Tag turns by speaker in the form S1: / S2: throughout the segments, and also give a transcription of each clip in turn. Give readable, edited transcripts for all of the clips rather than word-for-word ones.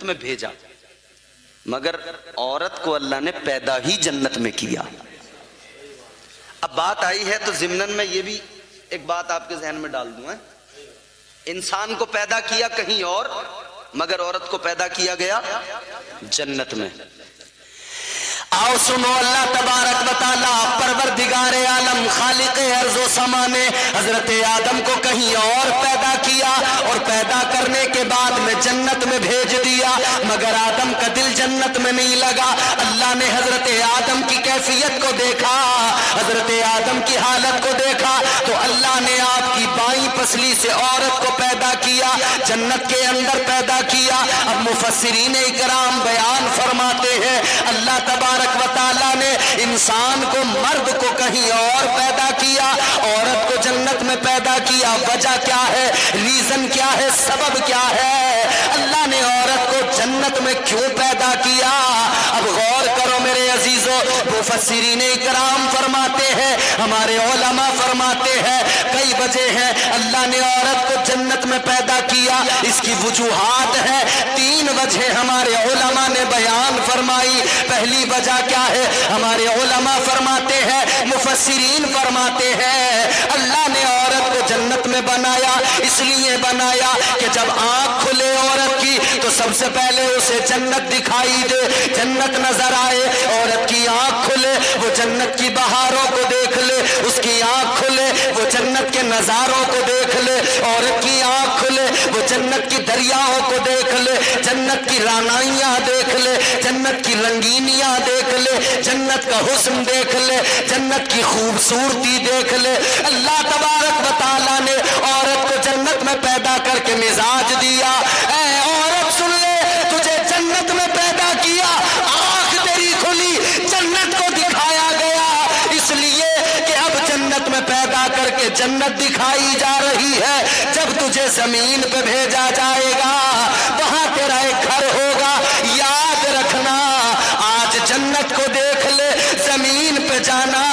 S1: میں بھیجا، مگر عورت کو اللہ نے پیدا ہی جنت میں کیا۔ اب بات آئی ہے تو ضمناً میں یہ بھی ایک بات آپ کے ذہن میں ڈال دوں، انسان کو پیدا کیا کہیں اور، مگر عورت کو پیدا کیا گیا جنت میں۔ آؤ سنو، اللہ تبارک و تعالیٰ پروردگار عالم خالق ارض و سما نے حضرت آدم کو کہیں اور پیدا کیا، اور پیدا کرنے کے بعد میں جنت میں بھیج دیا، مگر آدم کا دل جنت میں نہیں لگا۔ اللہ نے حضرت آدم کی کیفیت کو دیکھا، حضرت آدم کی حالت کو دیکھا، تو اللہ نے آپ کی بائیں پسلی سے عورت کو پیدا کیا، جنت کے اندر پیدا کیا۔ اب مفسرین اکرام بیان فرماتے ہیں اللہ تبارک و تعالیٰ نے انسان کو، مرد کو کہیں اور پیدا کیا، عورت کو جنت میں پیدا کیا۔ وجہ کیا ہے؟ ریزن کیا ہے؟ سبب کیا ہے؟ اللہ نے عورت کو جنت میں کیوں پیدا کیا؟ اب غور کرو میرے عزیزو، مفسرین اکرام فرماتے ہیں، ہمارے علماء فرماتے ہیں کئی وجہ ہیں اللہ نے عورت کو جنت میں پیدا کیا۔ اس کی وجوہات ہیں، 3 وجہ ہمارے علماء نے بیان فرمائی۔ پہلی وجہ کیا ہے؟ ہمارے علماء فرماتے ہیں، مفسرین فرماتے ہیں اللہ نے عورت کو جنت میں بنایا، اس لیے بنایا کہ جب آنکھ کھلے عورت کی تو سب سے پہلے اسے جنت دکھائی دے، جنت نظر آئے۔ عورت کی آنکھ کھلے وہ جنت کی بہاروں کو دیکھ لے، اس کی آنکھ کھلے وہ جنت کے نظاروں کو دیکھ لے، عورت کی آنکھ کھلے وہ جنت کی دریاؤں کو دیکھ لے، جنت کی رانائیاں دیکھ لے، جنت کی رنگینیاں دیکھ لے، جنت کا حسن دیکھ لے، جنت کی خوبصورتی دیکھ لے۔ اللہ تبارک و تعالیٰ نے عورت کو جنت میں پیدا کر کے مزاج دیا، اے عورت سن لے، تجھے جنت میں پیدا کیا، آنکھ تیری کھلی، جنت کو دکھایا گیا، اس لیے کہ اب جنت میں پیدا کر کے جنت دکھائی جا رہی ہے۔ جب تجھے زمین پہ بھیجا جائے گا وہاں تیرا ایک گھر ہوگا، یاد رکھنا آج جنت کو دیکھ لے، زمین پہ جانا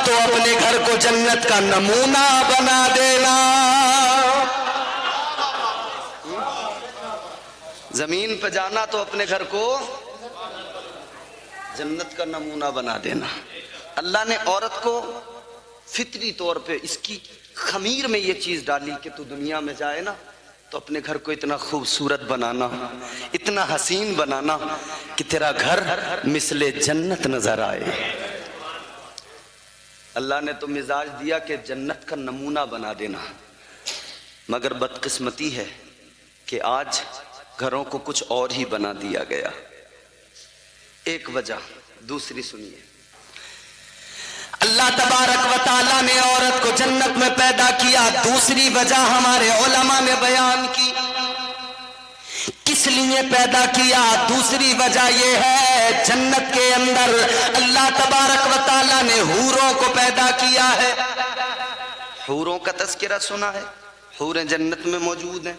S1: تو اپنے گھر کو جنت کا نمونہ بنا دینا۔ زمین پہ جانا تو اپنے گھر کو جنت کا نمونہ بنا دینا۔ اللہ نے عورت کو فطری طور پہ اس کی خمیر میں یہ چیز ڈالی کہ تو دنیا میں جائے نا تو اپنے گھر کو اتنا خوبصورت بنانا، اتنا حسین بنانا کہ تیرا گھر مثل جنت نظر آئے۔ اللہ نے تو مزاج دیا کہ جنت کا نمونہ بنا دینا، مگر بدقسمتی ہے کہ آج گھروں کو کچھ اور ہی بنا دیا گیا۔ ایک وجہ، دوسری سنیے، اللہ تبارک و تعالیٰ نے عورت کو جنت میں پیدا کیا، دوسری وجہ ہمارے علماء نے بیان کی کس لیے پیدا کیا۔ دوسری وجہ یہ ہے جنت کے اندر اللہ تبارک و تعالیٰ نے حوروں کو پیدا کیا ہے۔ حوروں کا تذکرہ سنا ہے، حوریں جنت میں موجود ہیں،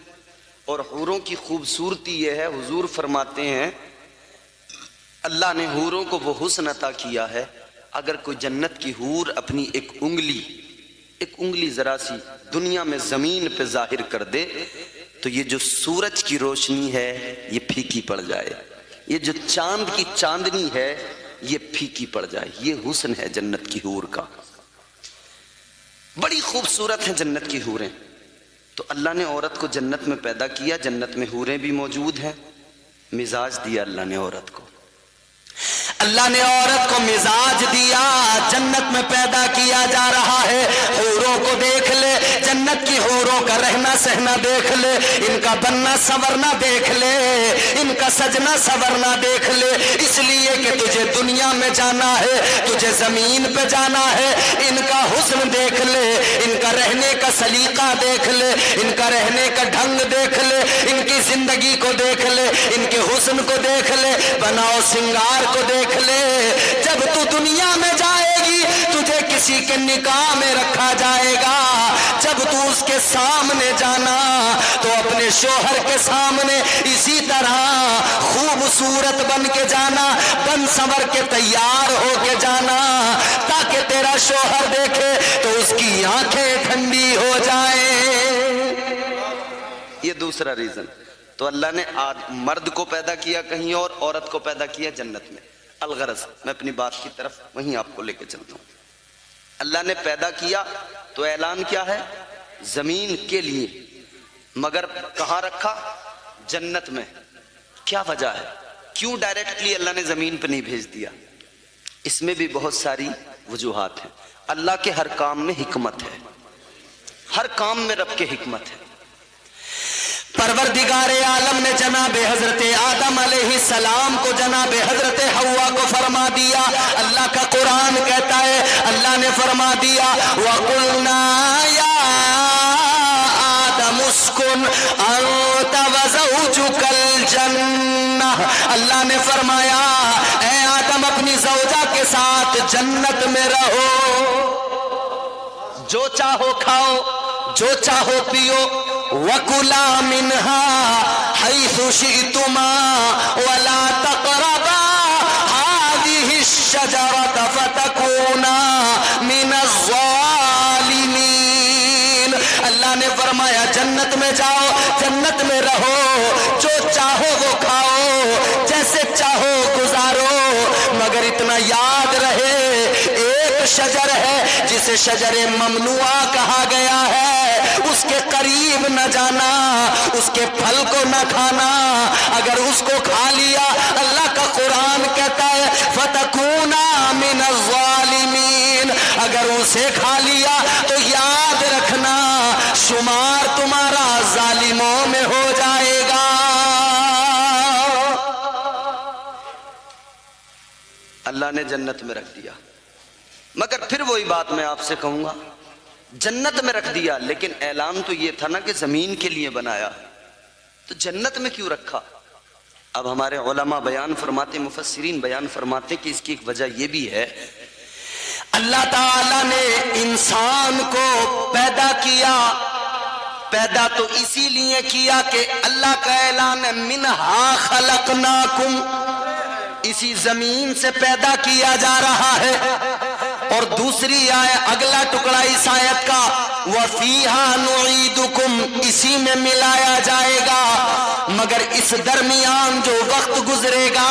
S1: اور حوروں کی خوبصورتی یہ ہے، حضور فرماتے ہیں اللہ نے حوروں کو وہ حسن عطا کیا ہے، اگر کوئی جنت کی حور اپنی ایک انگلی ذرا سی دنیا میں زمین پہ ظاہر کر دے تو یہ جو سورج کی روشنی ہے یہ پھیکی پڑ جائے، یہ جو چاند کی چاندنی ہے یہ پھیکی پڑ جائے۔ یہ حسن ہے جنت کی حور کا، بڑی خوبصورت ہیں جنت کی حوریں۔ تو اللہ نے عورت کو جنت میں پیدا کیا، جنت میں حوریں بھی موجود ہیں، مزاج دیا اللہ نے عورت کو، اللہ نے عورت کو مزاج دیا، جنت میں پیدا کیا جا رہا ہے۔ حوروں کو دیکھ لے، جنت کی حوروں کا رہنا سہنا دیکھ لے، ان کا بننا سنورنا دیکھ لے، ان کا سجنا سنورنا دیکھ لے، اس لیے کہ تجھے دنیا میں جانا ہے، تجھے زمین پہ جانا ہے۔ ان کا حسن دیکھ لے، ان کا رہنے کا سلیقہ دیکھ لے، ان کا رہنے کا ڈھنگ دیکھ لے، ان کی زندگی کو دیکھ لے، ان کے حسن کو دیکھ لے، بناؤ سنگار کو دیکھ لے۔ جب تو دنیا میں جائے گی تجھے کسی کے نکاح میں رکھا جائے گا، جب تو اس کے سامنے جانا تو اپنے شوہر کے سامنے اسی طرح خوبصورت بن کے جانا، بن سنور کے تیار ہو کے جانا، تاکہ تیرا شوہر دیکھے تو اس کی آنکھیں ٹھنڈی ہو جائیں۔ یہ دوسرا ریزن۔ تو اللہ نے مرد کو پیدا کیا کہیں اور، عورت کو پیدا کیا جنت میں۔ الغرض میں اپنی بات کی طرف وہیں آپ کو لے کے چلتا ہوں۔ اللہ نے پیدا کیا تو اعلان کیا ہے؟ زمین کے لیے، مگر کہاں رکھا؟ جنت میں۔ کیا وجہ ہے؟ کیوں ڈائریکٹلی اللہ نے زمین پہ نہیں بھیج دیا؟ اس میں بھی بہت ساری وجوہات ہیں۔ اللہ کے ہر کام میں حکمت ہے، ہر کام میں رب کے حکمت ہے۔ پروردگار عالم نے جناب حضرت آدم علیہ السلام کو جناب حضرت حوا کو فرما دیا۔ اللہ کا قرآن کہتا ہے اللہ نے فرما دیا وَقُلْنَا يَا آدَمُ اسْكُنْ أَنْتَ وَزَوْجُكَ الْجَنَّةَ، اللہ نے فرمایا اے آدم اپنی زوجہ کے ساتھ جنت میں رہو، جو چاہو کھاؤ، جو چاہو پیو، وَكُلَا مِنْهَا حَيْثُ شِئْتُمَا وَلَا تَقْرَبَا هَذِهِ الشَّجَرَةَ فَتَكُونَا مِنَ الظَّالِمِينَ۔ اللہ نے فرمایا جنت میں جاؤ، جنت میں رہو، جو چاہو وہ کھاؤ، جیسے چاہو گزارو، مگر اتنا یاد رہے ایک شجر ہے جسے شجر ممنوعہ کہا گیا ہے، اس کے قریب نہ جانا، اس کے پھل کو نہ کھانا، اگر اس کو کھا لیا اللہ کا قرآن کہتا ہے فَتَكُونَا مِنَ الظَّالِمِينَ، اگر اسے کھا لیا تو یاد رکھنا شمار تمہارا ظالموں میں ہو جائے گا۔ اللہ نے جنت میں رکھ دیا، مگر پھر وہی بات میں آپ سے کہوں گا، جنت میں رکھ دیا لیکن اعلان تو یہ تھا نا کہ زمین کے لیے بنایا، تو جنت میں کیوں رکھا؟ اب ہمارے علماء بیان فرماتے، مفسرین بیان فرماتے کہ اس کی ایک وجہ یہ بھی ہے، اللہ تعالی نے انسان کو پیدا کیا، پیدا تو اسی لیے کیا کہ اللہ کا اعلان ہے منہا خلقناکم، اسی زمین سے پیدا کیا جا رہا ہے، اور دوسری اگلا ٹکڑا اس آیت کا وَفِيهَا نُعِيدُكُمْ، اسی میں ملایا جائے گا، مگر اس درمیان جو وقت گزرے گا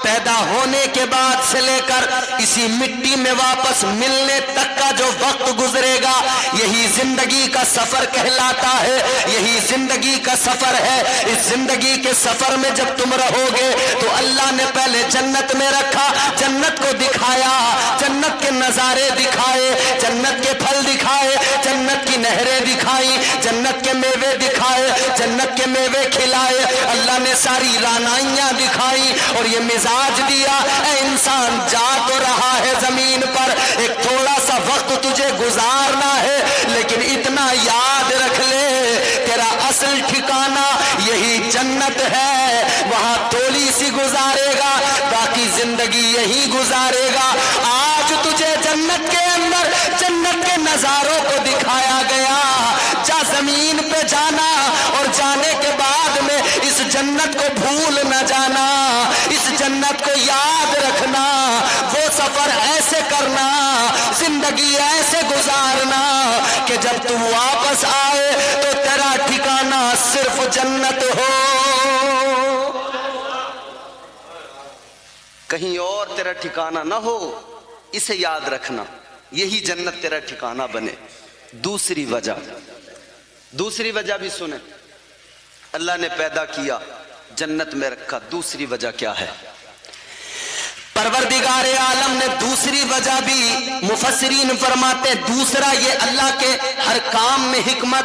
S1: پیدا ہونے کے بعد سے لے کر اسی مٹی میں واپس ملنے تک کا جو وقت گزرے گا، یہی زندگی کا سفر کہلاتا ہے، یہی زندگی کا سفر ہے۔ اس زندگی کے سفر میں جب تم رہو گے تو اللہ نے پہلے جنت میں رکھا، جنت کو دکھایا، جنت کے نظارے دکھائے، جنت کے پھل دکھائے، جنت کی نہریں دکھائی، جنت کے میوے دکھائے، جنت کے میوے کھلائے، اللہ نے ساری رعنائیاں دکھائی اور یہ مزاج دیا اے انسان جا تو رہا ہے زمین پر، ایک تھوڑا سا وقت تجھے گزارنا ہے، لیکن اتنا یاد رکھ لے تیرا اصل ٹھکانہ یہی جنت ہے، وہاں تھوڑی سی گزارے گا باقی زندگی یہی گزارے گا۔ آج تجھے جنت کے اندر جنت کے نظاروں کو دکھایا گیا، جا زمین پہ جانا اور جانے کے بعد میں اس جنت کو بھول نہ جانا، اس جنت کو یاد رکھنا، وہ سفر ایسے کرنا، زندگی ایسے گزارنا کہ جب تم واپس آئے تو تیرا ٹھکانہ صرف جنت ہو، کہیں اور تیرا ٹھکانہ نہ ہو، اسے یاد رکھنا، یہی جنت تیرا ٹھکانہ بنے۔ دوسری وجہ بھی سنیں، اللہ نے پیدا کیا جنت میں رکھا، دوسری وجہ کیا ہے؟ پروردگار عالم نے دوسری وجہ بھی مفسرین فرماتے، دوسرا یہ اللہ کے ہر کام میں حکمت،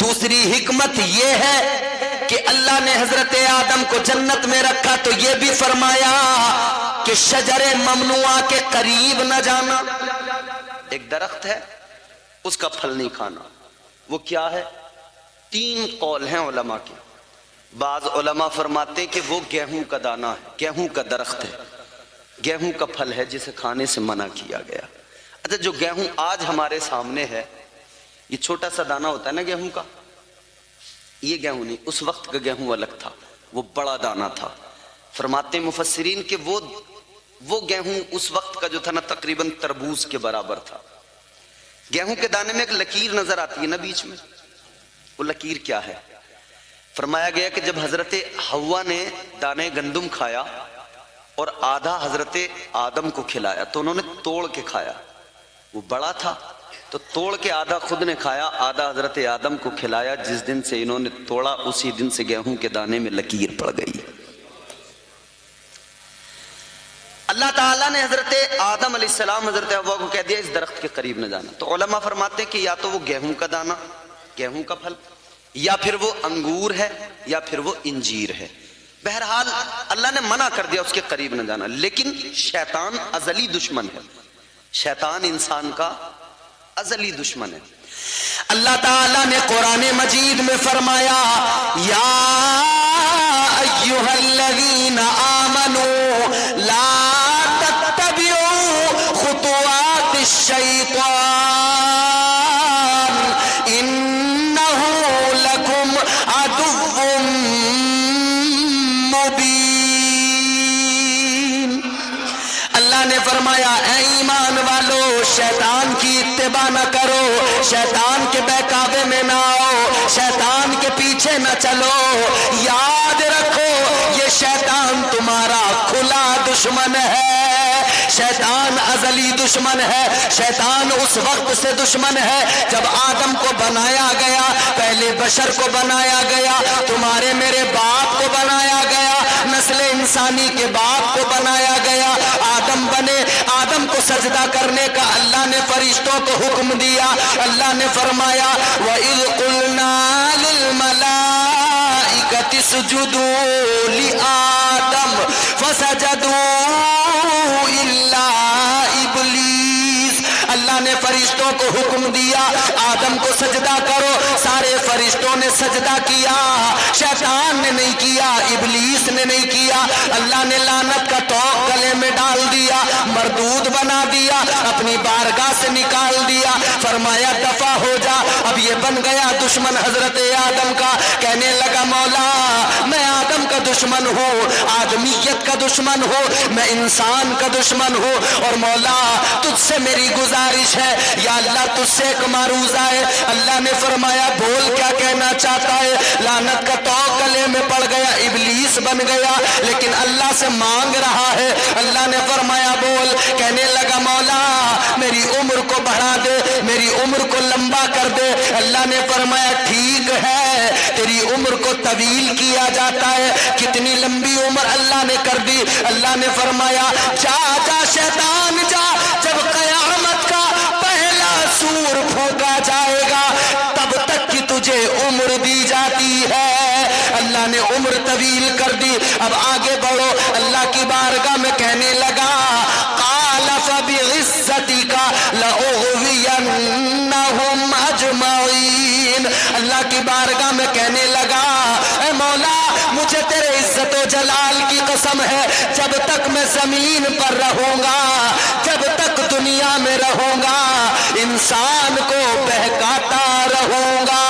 S1: دوسری حکمت یہ ہے کہ اللہ نے حضرت آدم کو جنت میں رکھا تو یہ بھی فرمایا کہ شجر ممنوعہ کے قریب نہ جانا۔ ایک درخت ہے اس کا پھل نہیں کھانا، وہ کیا ہے؟ 3 قول ہیں علماء کے، بعض علماء فرماتے ہیں کہ وہ گیہوں کا دانہ ہے، گیہوں کا درخت ہے، گیہوں کا پھل ہے جسے کھانے سے منع کیا گیا۔ اچھا جو گیہوں آج ہمارے سامنے ہے، یہ چھوٹا سا دانہ ہوتا ہے نا گیہوں کا، یہ گیہوں نہیں، اس وقت کا گیہوں الگ تھا، وہ بڑا دانہ تھا۔ فرماتے مفسرین کہ وہ گیہوں اس وقت کا جو تھا نا تقریباً تربوز کے برابر تھا۔ گیہوں کے دانے میں ایک لکیر نظر آتی ہے نا بیچ میں، وہ لکیر کیا ہے؟ فرمایا گیا کہ جب حضرت حوا نے دانے گندم کھایا اور آدھا حضرت آدم کو کھلایا تو انہوں نے توڑ کے کھایا، وہ بڑا تھا تو توڑ کے آدھا خود نے کھایا، آدھا حضرت آدم کو کھلایا۔ جس دن سے انہوں نے توڑا اسی دن سے گیہوں کے دانے میں لکیر پڑ گئی۔ اللہ تعالیٰ نے حضرت آدم علیہ السلام حضرت حوا کو کہہ دیا اس درخت کے قریب نہ جانا، تو علماء فرماتے ہیں کہ یا تو وہ گیہوں کا دانہ، گیہوں کا پھل، یا پھر وہ انگور ہے، یا پھر وہ انجیر ہے۔ بہرحال اللہ نے منع کر دیا اس کے قریب نہ جانا، لیکن شیطان ازلی دشمن ہے، شیطان انسان کا ازلی دشمن ہے۔ اللہ تعالیٰ نے قرآن مجید میں فرمایا یا ایھا الذین آمنوا لا تتبعوا خطوات الشیطان انہ لکم عدو مبین۔ اللہ نے فرمایا اے ایمان والو، شیطان کی اتباع نہ کرو، شیطان کے بہکاوے میں نہ آؤ، شیطان کے پیچھے نہ چلو۔ یاد رکھو یہ شیطان تمہارا کھلا دشمن ہے، شیطان ازلی دشمن ہے۔ شیطان اس وقت سے دشمن ہے جب آدم کو بنایا گیا، پہلے بشر کو بنایا گیا، تمہارے میرے باپ کو بنایا گیا، نسل انسانی کے باپ کو بنایا گیا، آدم بنے، آدم کو سجدہ کرنے کا اللہ نے فرشتوں کو حکم دیا۔ اللہ نے فرمایا وَإِذْ قُلْنَا لِلْمَلَائِكَةِ اسْجُدُوا لِآدَمَ فَسَجَدُوا إِلَّا إِبْلِيسَ۔ اللہ نے فرشتوں کو حکم دیا آدم کو سجدہ کرو، سارے فرشتوں نے سجدہ کیا، شیطان نے نہیں کیا، ابلیس نے نہیں کیا۔ اللہ نے لعنت کا طوق گلے میں ڈال دیا، مردود بنا دیا، اپنی بارگاہ سے نکال دیا، فرمایا دفع ہو جا۔ اب یہ بن گیا دشمن حضرت آدم کا، کہنے لگا مولا میں آدم کا دشمن ہوں، آدمیت کا دشمن ہوں، میں انسان کا دشمن ہوں، اور مولا تجھ سے میری گزارش ہے یا اللہ تجھ سے ایک معروضہ ہے۔ اللہ نے فرمایا بول کیا کہنا چاہتا ہے؟ لعنت کا طوق گلے میں پڑ گیا، ابلیس بن گیا، لیکن اللہ سے مانگ رہا ہے۔ اللہ نے فرمایا بول، کہنے لگا مولا میری عمر کو بڑھا دے، میری عمر کو لمبا کر دے۔ اللہ نے فرمایا ٹھیک ہے، تیری عمر کو طویل کیا جاتا ہے۔ کتنی لمبی عمر اللہ نے کر دی۔ اللہ نے فرمایا جا جا شیطان جا، جب قیامت کا پہلا سور پھونکا جائے گا تب تک کہ تجھے عمر دی جاتی ہے۔ اللہ نے عمر طویل کر دی۔ اب آگے بڑھو، اللہ کی بارگاہ میں کہنے لگا قال فبعزتک لأغوینہم اجمعین۔ اللہ کی بارگاہ میں کہنے لگا اے مولا مجھے تیرے عزت و جلال کی قسم ہے، جب تک میں زمین پر رہوں گا، جب تک دنیا میں رہوں گا، انسان کو بہکاتا رہوں گا۔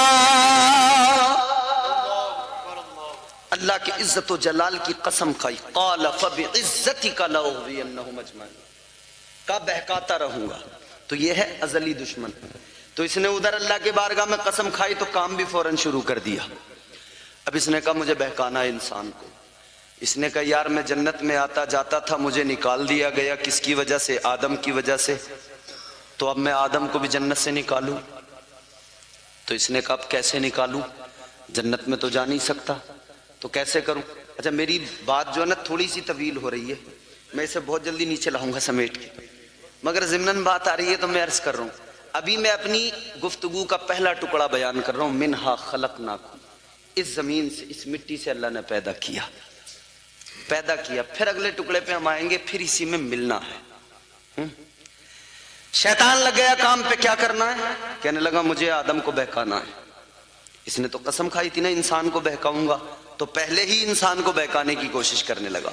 S1: اللہ کی عزت و جلال کی قسم کھائی، قال فبعزتک لأغوینہم اجمعین، کا بہکاتا رہوں گا۔ تو یہ ہے ازلی دشمن۔ تو اس نے ادھر اللہ کے بارگاہ میں قسم کھائی تو کام بھی فوراً شروع کر دیا۔ اب اس نے کہا مجھے بہکانا ہے انسان کو۔ اس نے کہا یار میں جنت میں آتا جاتا تھا، مجھے نکال دیا گیا، کس کی وجہ سے؟ آدم کی وجہ سے، تو اب میں آدم کو بھی جنت سے نکالوں۔ تو اس نے کہا اب کیسے نکالوں؟ جنت میں تو جا نہیں سکتا، تو کیسے کروں؟ اچھا میری بات جو ہے نا تھوڑی سی طویل ہو رہی ہے، میں اسے بہت جلدی نیچے لاؤں گا سمیٹ کے، مگر ضمناً بات آ رہی ہے تو میں عرض کر رہا ہوں۔ ابھی میں اپنی گفتگو کا پہلا ٹکڑا بیان کر رہا ہوں، منہا خلقناکم، اس زمین سے، اس مٹی سے اللہ نے پیدا کیا۔ پھر اگلے ٹکڑے پہ ہم آئیں گے، پھر اسی میں ملنا ہے۔ شیطان لگ گیا کام پہ، کیا کرنا ہے؟ کہنے لگا مجھے آدم کو بہکانا ہے۔ اس نے تو قسم کھائی تھی نا انسان کو بہکاؤں گا، تو پہلے ہی انسان کو بہکانے کی کوشش کرنے لگا۔